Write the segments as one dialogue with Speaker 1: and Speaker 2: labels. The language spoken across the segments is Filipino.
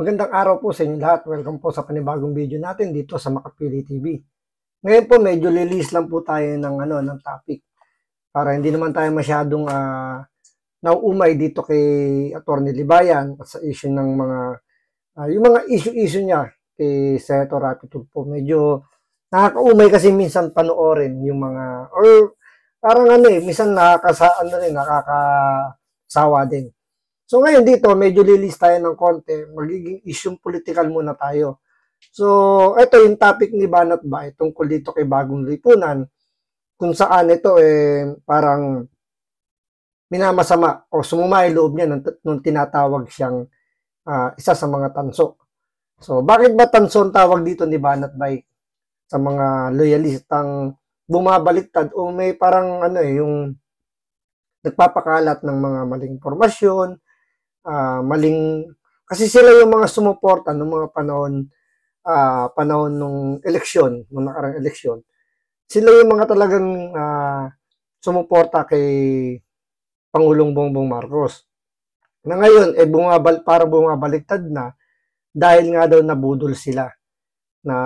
Speaker 1: Magandang araw po sa inyo lahat. Welcome po sa panibagong video natin dito sa Makapili TV. Ngayon po medyo lilis lang po tayo ng topic para hindi naman tayo masyadong nauumay dito kay Attorney Libayan at sa issue ng mga yung mga issue niya kay Senator Rapi Tulfo. Medyo nakakaumay kasi minsan panoorin yung mga or parang minsan nakakasawa din. So ngayon dito, medyo lilis tayo ng konti, magiging issue political muna tayo. So ito yung topic ni Banat Bay tungkol dito kay Bagong Lipunan, kung saan ito parang minamasama o sumumay loob niya nung tinatawag siyang isa sa mga tanso. So bakit ba tanso ang tawag dito ni Banat Bay sa mga loyalistang bumabaliktad o may parang yung nagpapakalat ng mga maling impormasyon, kasi sila yung mga sumuporta ng mga panahon nung eleksyon, nung nakarang eleksyon. Sila yung mga talagang sumuporta kay Pangulong Bongbong Marcos. Na ngayon parang bumabaliktad na dahil nga daw nabudol sila. Na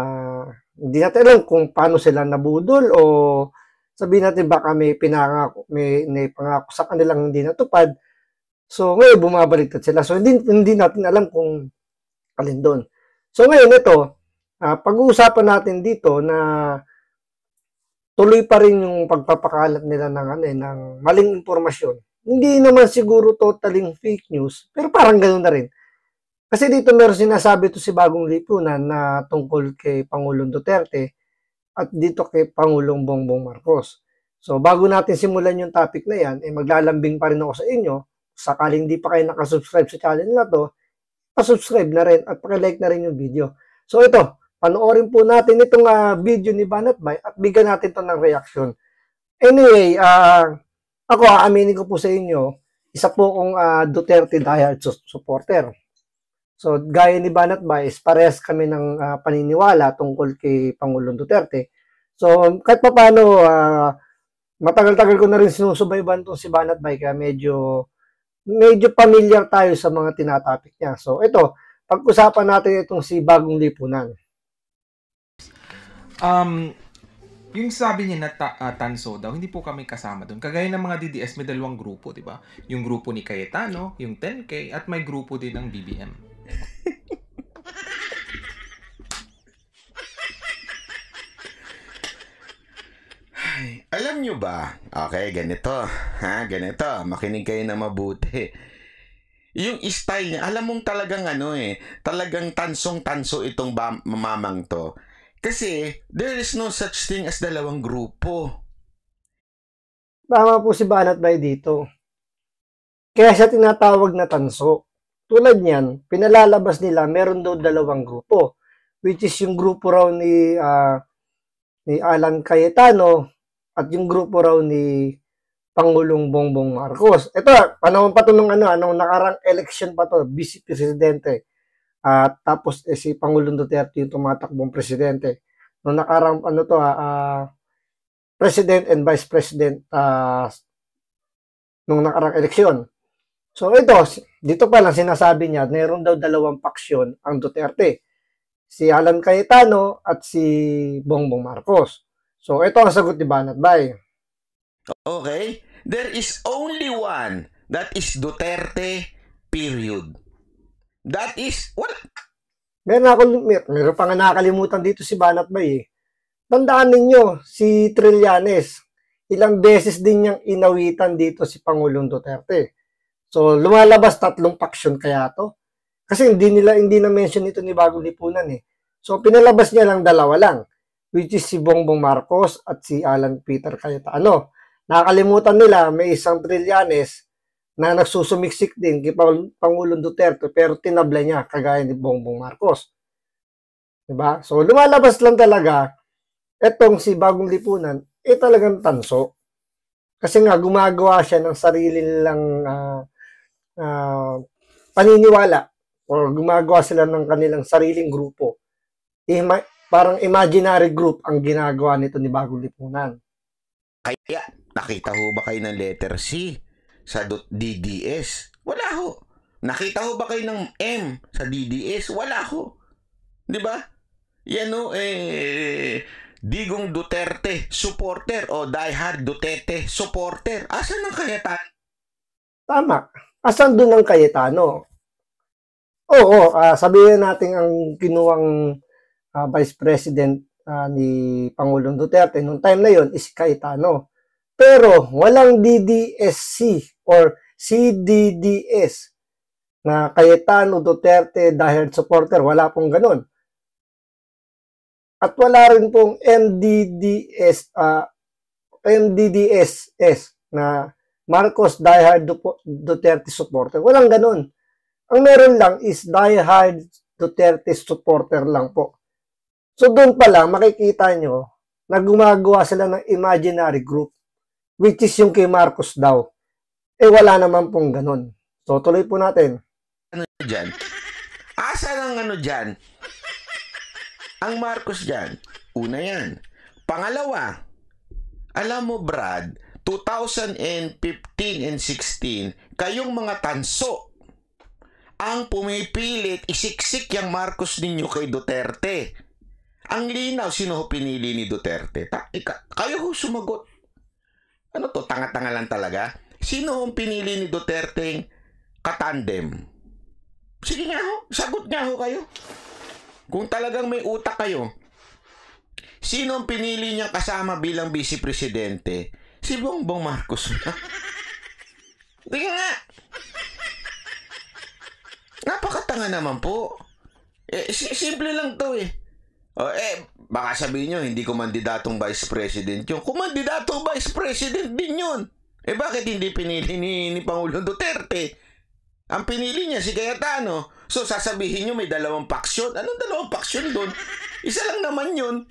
Speaker 1: hindi natin alam kung paano sila nabudol o sabihin natin baka may pangako sa kanilang hindi natupad. So, ngayon, bumabaliktad sila. So, hindi natin alam kung alin doon. So, ngayon, ito, pag-uusapan natin dito na tuloy pa rin yung pagpapakalat nila ng maling impormasyon. Hindi naman siguro totaling fake news, pero parang ganoon na rin. Kasi dito meron sinasabi to si Bagong Lipunan na tungkol kay Pangulong Duterte at dito kay Pangulong Bongbong Marcos. So, bago natin simulan yung topic na yan, maglalambing pa rin ako sa inyo. Sakaling hindi pa kayo nakasubscribe sa channel na to, pasubscribe na rin at pakilike na rin yung video. So ito, panoorin po natin itong video ni Banat Bay at bigyan natin to ng reaction. Anyway, ako aaminin ko po sa inyo, isa po akong Duterte diehard supporter. So gaya ni Banat Bay, parehas kami ng paniniwala tungkol kay Pangulong Duterte. So kahit pa paano, matagal-tagal ko na rin sinusubayban itong si Banat Bay kaya medyo familiar tayo sa mga tinatapik niya. So, ito, pag-usapan natin itong si Bagong Lipunan.
Speaker 2: Yung sabi niya na tanso daw, hindi po kami kasama doon. Kagaya ng mga DDS, may dalawang grupo, di ba? Yung grupo ni Cayetano, yung 10K, at may grupo din ng BBM.
Speaker 3: Alam nyo ba? Okay, ganito. Ganito. Makinig kayo na mabuti. Yung style niya, alam mong talagang talagang tansong-tanso itong mamamang to. Kasi, there is no such thing as dalawang grupo.
Speaker 1: Tama po si Banat Bay dito. Kaya siya tinatawag na tanso. Tulad niyan, pinalalabas nila, meron daw dalawang grupo. Which is yung grupo raw ni Alan Cayetano, at yung grupo raw ni Pangulong Bongbong Marcos. Ito, panahon pa to nung anong nakarang election pa to, vice presidente. At tapos si Pangulong Duterte yung tumatakbong presidente. Nung nakarang president and vice president nung nakarang eleksyon. So ito, dito pa lang sinasabi niya, mayroon daw dalawang paksyon ang Duterte. Si Alan Cayetano at si Bongbong Marcos. So, ito ang sagot ni Banat Bay.
Speaker 3: Okay? There is only one. That is Duterte, period. That is, what?
Speaker 1: Meron pa nga nakakalimutan dito si Banat Bay. Tandaan ninyo, si Trillanes, ilang beses din niyang inawitan dito si Pangulong Duterte. So, lumalabas tatlong paksyon kaya to. Kasi hindi na mention ito ni Bagong Lipunan eh. So, pinalabas niya lang dalawa lang, which is si Bongbong Marcos at si Alan Peter Cayetano. Nakakalimutan nila, may isang Trillanes na nagsusumiksik din kay Pangulong Duterte pero tinabla niya kagaya ni Bongbong Marcos. Diba? So, lumalabas lang talaga etong si Bagong Lipunan, talagang tanso. Kasi nga, gumagawa siya ng sarili nilang paniniwala o gumagawa sila ng kanilang sariling grupo. Parang imaginary group ang ginagawa nito ni Bagong Lipunan.
Speaker 3: Kaya, nakita ho ba kayo ng letter C sa DDS? Wala ho. Nakita ho ba kayo ng M sa DDS? Wala ho. Di ba? Yan o, Digong Duterte supporter o diehard Duterte supporter. Asan ang Cayetano?
Speaker 1: Tama. Asan doon ang Cayetano? Oo, sabihin natin ang kinuwang Vice President ni Pangulong Duterte nung time na yon is Cayetano. Pero walang DDSC or CDDS na Cayetano Duterte diehard supporter. Wala pong ganun. At wala rin pong MDDSS na Marcos diehard Duterte supporter. Walang ganun. Ang meron lang is diehard Duterte supporter lang po. So doon pa lang makikita nyo na gumagawa sila ng imaginary group, which is yung kay Marcos daw. Wala naman pong ganun. So tuloy po natin.
Speaker 3: Ano dyan? Asan ang ano dyan? Ang Marcos dyan, una yan. Pangalawa, alam mo Brad, 2015 and 16, kayong mga tanso ang pumipilit isiksik yung Marcos ninyo kay Duterte. Ang linaw, sino ho pinili ni Duterte? Kayo ho sumagot. Ano to, tanga-tanga lang talaga? Sino ho pinili ni Duterte katandem? Sige nga ho, sagot nga ho kayo. Kung talagang may utak kayo, sino ang pinili niyang kasama bilang vice presidente? Si Bongbong Marcos. Hindi nga. Napakatanga naman po. Simple lang to eh. Baka sabihin nyo, hindi kumandidatong vice president yun. Kumandidatong vice president din yun. Bakit hindi pinili ni Pangulong Duterte? Ang pinili niya si Cayetano. So sasabihin nyo may dalawang paksyon. Anong dalawang paksyon doon? Isa lang naman yun.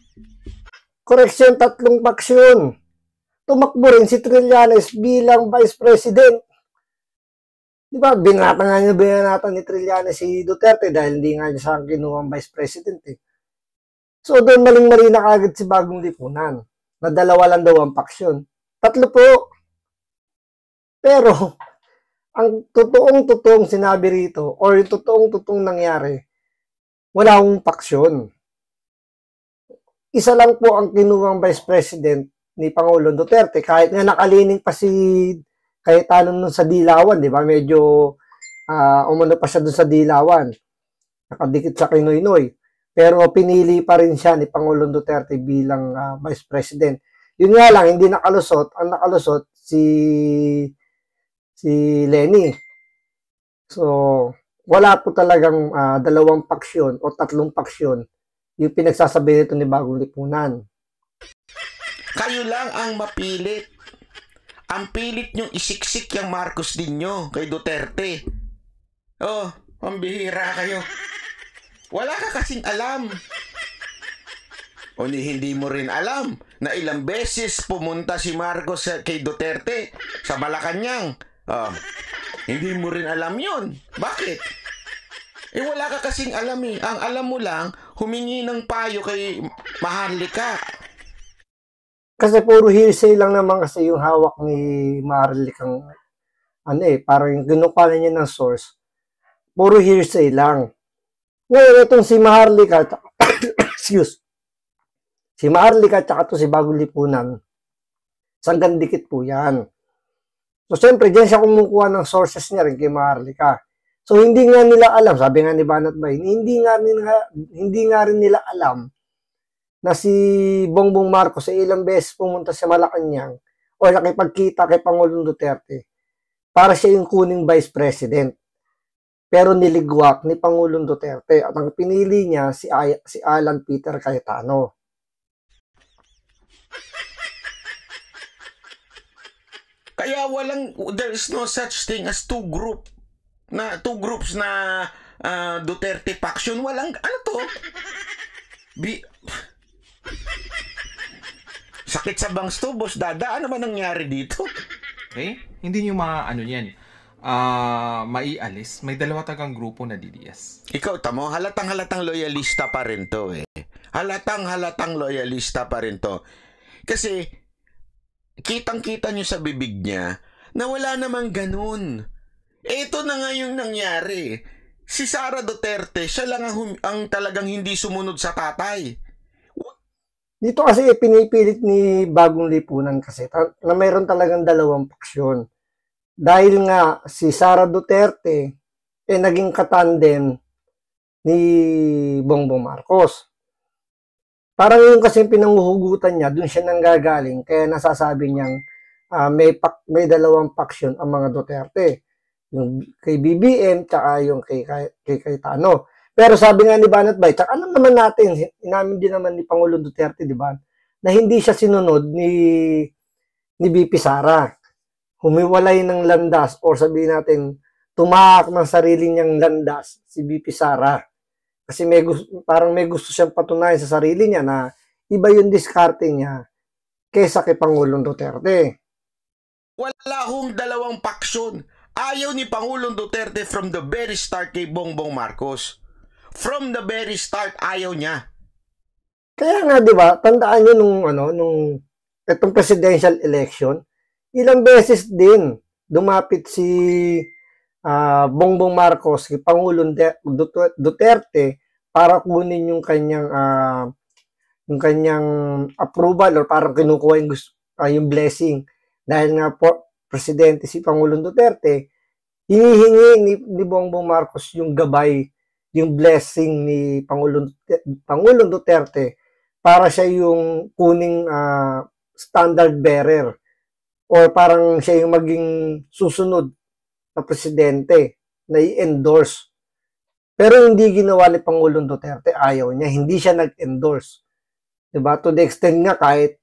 Speaker 1: Correction, 3 paksyon. Tumakbo rin si Trillanes bilang vice president. Di ba? Binata ni Trillanes si Duterte dahil hindi nga niya sa kinuhang vice president eh. So doon maling-mali na kagad si Bagong Lipunan na 2 lang daw ang paksyon. 3 po. Pero ang totoong sinabi rito or yung totoong nangyari, wala akong paksyon. Isa lang po ang kinuhang vice president ni Pangulong Duterte. Kahit nga nakalining pa si Cayetano nun sa Dilawan, di ba? Medyo umano pa siya dun sa Dilawan. Nakadikit sa Kinoy-Noy. Pero pinili pa rin siya ni Pangulong Duterte bilang vice president. Yun nga lang, hindi nakalusot. Ang nakalusot si Lenny. So, wala po talagang 2 paksyon o 3 paksyon yung pinagsasabi nito ni Bagong Lipunan.
Speaker 3: Kayo lang ang mapilit. Ang pilit nyong isiksik yung Marcos ninyo kay Duterte. Pambihira kayo. Wala ka kasing alam. O hindi mo rin alam na ilang beses pumunta si Marcos kay Duterte sa Malacanang. Hindi mo rin alam yun. Bakit? Wala ka kasing alam eh. Ang alam mo lang, humingi ng payo kay Maharlika.
Speaker 1: Kasi puro hearsay lang naman kasi yung hawak ni Maharlikang parang ginukuha niya ng source. Puro hearsay lang. Ngayon, itong si Maharlika, si Maharlika at si Bagong Lipunan, sanggang dikit po yan. So, siyempre, dyan siya kumukuha ng sources niya rin kay Maharlika. So, hindi nga nila alam, sabi nga ni Banat Bay, hindi nga rin nila alam na si Bongbong Marcos ay ilang beses pumunta sa Malacanang o nakipagkita kay Pangulong Duterte para siya yung kuning vice president. Pero niligwak ni Pangulong Duterte at ang pinili niya si Alan Peter Cayetano.
Speaker 3: Kaya there is no such thing as two groups na Duterte faction. Walang, ano to? Sakit sa bangs to, boss Dada. Ano ba nangyari dito?
Speaker 2: Okay? Hindi nyo maialis. May 2 tagang grupo na DDS.
Speaker 3: Ikaw, tamo, halatang loyalista pa rin to eh. Halatang loyalista pa rin to. Kasi, kitang-kita nyo sa bibig niya na wala namang ganun. Ito na nga yung nangyari. Si Sara Duterte, siya lang ang talagang hindi sumunod sa tatay.
Speaker 1: Dito kasi pinipilit ni Bagong Lipunan kasi na mayroon talagang dalawang paksyon. Dahil nga si Sara Duterte naging katandem ni Bongbong Marcos. Parang yun kasi pinanguhugutan niya, dun siya nanggagaling, kaya nasasabi niyang may dalawang paksyon ang mga Duterte. Yung kay BBM, tsaka yung kay Cayetano. Pero sabi nga ni Banat Bay, tsaka alam naman natin, inamin din naman ni Pangulong Duterte, di ba, na hindi siya sinunod ni VP Sara. Humiwalay ng landas, or sabihin natin, tumaak ng sarili niyang landas si VP Sara. Kasi parang may gusto siyang patunayan sa sarili niya na iba yung diskarte niya kaysa kay Pangulong Duterte.
Speaker 3: Wala hong dalawang paksyon. Ayaw ni Pangulong Duterte from the very start kay Bongbong Marcos. From the very start, ayaw niya.
Speaker 1: Kaya nga, di ba, tandaan nyo nung itong presidential election, ilang beses din dumapit si Bongbong Marcos kay Pangulong Duterte para kunin yung kanyang approval, or parang kinukuha yung blessing. Dahil nga po, presidente si Pangulong Duterte, hinihingi ni Bongbong Marcos yung gabay, yung blessing ni Pangulong Duterte para siya yung kuning standard bearer, or parang siya yung maging susunod na presidente na i-endorse. Pero hindi ginawa ni Pangulong Duterte, ayaw niya, hindi siya nag-endorse. Diba? To the extent nga kahit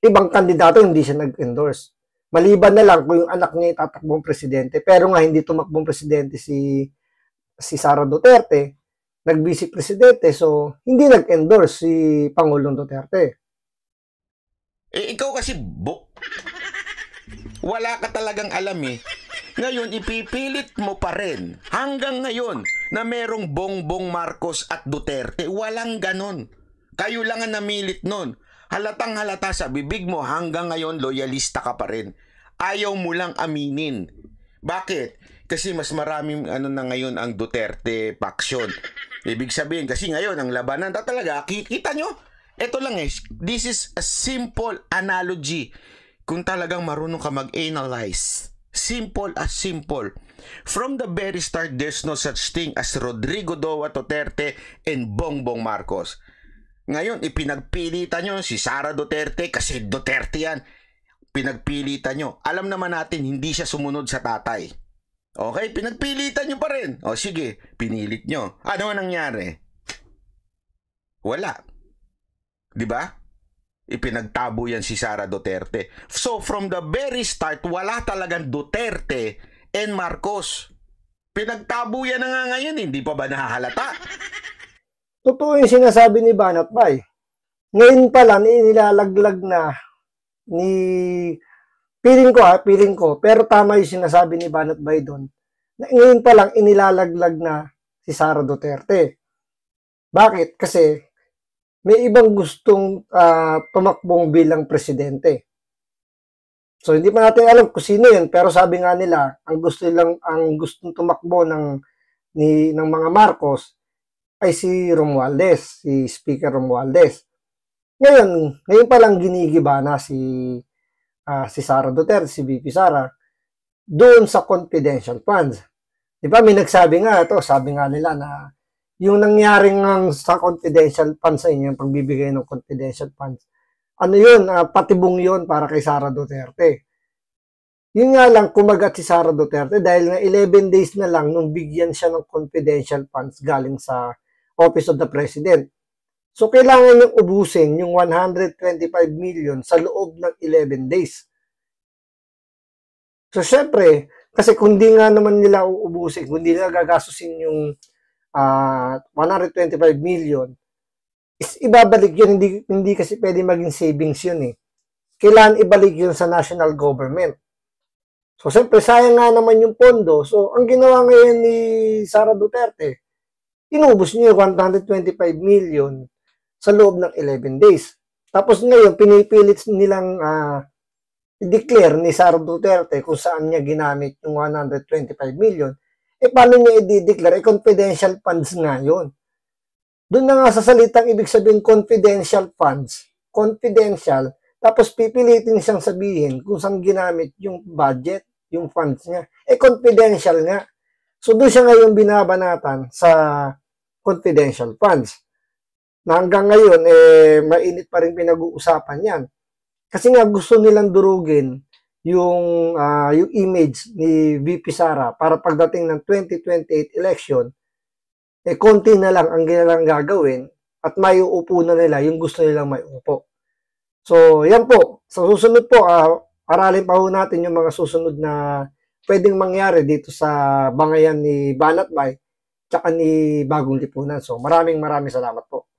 Speaker 1: ibang kandidato hindi siya nag-endorse. Maliban na lang kung yung anak niya itatakbong presidente. Pero nga hindi tumakbong presidente si Sara Duterte, nag-vice presidente, so hindi nag-endorse si Pangulong Duterte.
Speaker 3: Ikaw kasi, wala ka talagang alam eh. Ngayon, ipipilit mo pa rin hanggang ngayon na merong Bongbong Marcos at Duterte. Walang ganon. Kayo lang ang namilit nun. Halatang halata sa bibig mo, hanggang ngayon loyalista ka pa rin. Ayaw mo lang aminin. Bakit? Kasi mas maraming na ngayon ang Duterte faction. Ibig sabihin, kasi ngayon ang labanan talaga, kita nyo? Ito lang this is a simple analogy. Kung talagang marunong ka mag-analyze. Simple as simple. From the very start, there's no such thing as Rodrigo Doa Duterte and Bongbong Marcos. Ngayon, ipinagpilitan nyo si Sara Duterte kasi Duterte yan. Pinagpilitan nyo. Alam naman natin, hindi siya sumunod sa tatay. Okay, pinagpilitan nyo pa rin. O sige, pinilit nyo. Ano ang nangyari? Wala. Diba? Ipinagtabo yan si Sara Duterte. So, from the very start, wala talagang Duterte and Marcos. Pinagtabo yan na nga ngayon, hindi pa ba nahahalata?
Speaker 1: Totoo yung sinasabi ni Banat Bay. Ngayon pa lang, nilalaglag na ni... Piling ko, pero tama yung sinasabi ni Banat Bay doon. Ngayon pa lang, inilalaglag na si Sara Duterte. Bakit? Kasi may ibang gustong tumakbong bilang presidente. So, hindi pa natin alam kung sino yun, pero sabi nga nila, ang gustong tumakbo ng mga Marcos ay si Romualdez, si Speaker Romualdez. Ngayon pa lang ginigiba na si Sara Duterte, si VP Sara, doon sa confidential funds. Di ba, may nagsabi nga ito, sabi nga nila na yung nangyaring sa confidential funds sa inyo, yung pagbibigay ng confidential funds, ano yun, patibong yun para kay Sara Duterte. Yun nga lang, kumagat si Sara Duterte dahil nga 11 days na lang nung bigyan siya ng confidential funds galing sa Office of the President. So, kailangan niyang ubusin yung 125 million sa loob ng 11 days. So, syempre, kasi kung di nga naman nila uubusin, kung di nila gagastusin yung 125 million, ibabalik yun, hindi kasi pwede maging savings yun eh. Kailangan ibalik yun sa national government. So, syempre, sayang nga naman yung pondo. So, ang ginawa ngayon ni Sara Duterte, inubos niyo yung 125 million sa loob ng 11 days. Tapos ngayon, pinipilit nilang i-declare ni Sara Duterte kung saan niya ginamit yung 125 million, paano niya i-declare? Confidential funds nga yun. Doon na nga sa salitang ibig sabihin confidential funds, confidential, tapos pipilitin siyang sabihin kung saan ginamit yung budget, yung funds niya. Confidential nga. So doon siya ngayon binabanatan sa confidential funds. Na hanggang ngayon, mainit pa rin pinag-uusapan yan. Kasi nga gusto nilang durugin yung image ni VP Sara para pagdating ng 2028 election, konti na lang ang ginalang gagawin at may uupo na nila yung gusto nilang may upo. So, yan po. Sa susunod po, aralin pa po natin yung mga susunod na pwedeng mangyari dito sa bangayan ni Banat Bay tsaka ni Bagong Lipunan. So, maraming salamat po.